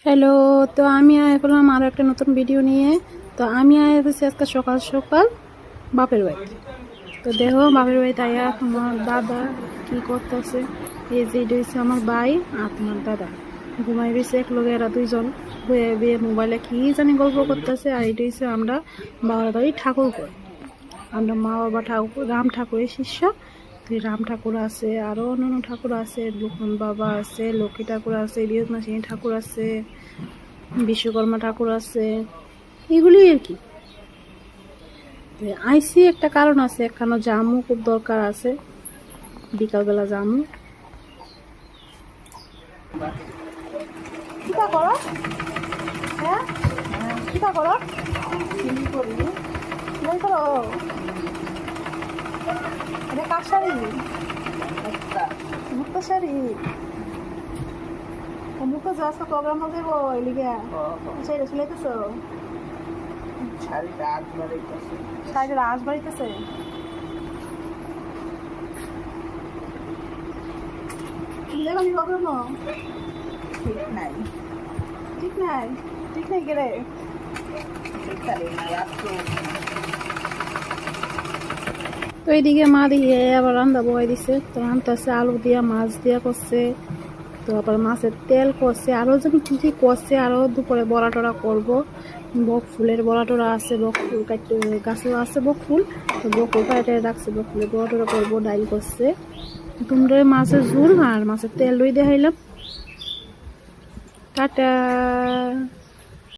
Hello. তো আমি করলাম আরও একটা নতুন ভিডিও নিয়ে। তো আমি এসেছি আজকে সকাল সকাল বাপের বাড়ি। তো দেখো বাপের বাড়ি তাই আমার দাদা কি করতেছে। এই যে এটা হচ্ছে আমার ভাই আর তোমার দাদা ঘুমাই রয়েছে এক লগে, এরা দুইজন বয়ে বয়ে মোবাইলে কি জানি গল্প করতেছে। আর এটা হচ্ছে আমরা বাবার বাড়ি ঠাকুর করি, আমরা মা বাবা ঠাকুর রাম ঠাকুরের শিষ্য। তো রাম ঠাকুর আছে, আরও অন্যান্য ঠাকুর আছে, লক্ষ্মণ বাবা আছে, লক্ষ্মী ঠাকুর আছে, বৃহৎনাশিনী ঠাকুর আছে, বিশ্বকর্মা ঠাকুর আছে, এগুলি আর কি। আইসি একটা কারণ আছে, একখানো জামু খুব দরকার আছে, বিকালবেলা জামু। কিটা করো? হ্যাঁ কিটা করো? বই করো? এটা কার শাড়ি? মুক্ত শাড়ি। মুক্ত যাচ্ছ প্রোগ্রাম হয়ে যাবো এলিগে শাড়িটা চুলাইতেছ? শাড়িটা আজ বাড়িতেছে। আমি প্রোগ্রাম ঠিক নাই, ঠিক নাই, ঠিক নাই গেলে তো এইদিকে মা দিয়ে আবার রান্না বয়ে দিছে। তো রান্তাছে আলু দিয়া মাছ দিয়া করছে, তো আবার মাছের তেল করছে, আরও যেন কী কী করছে। আরও দুপুরে বড়া টড়া করবো, বক ফুলের বড়া টড়া আছে, বক ফুল কাটতে গাছও আছে বক ফুল, তো বক ফুল কাটে রাখছে, বক ফুলের বড়া টড়া করবো। ডাইল করছে, তোমরা মাছের ঝুল আর মাছের তেল লই দেখাইলাম। টাটা।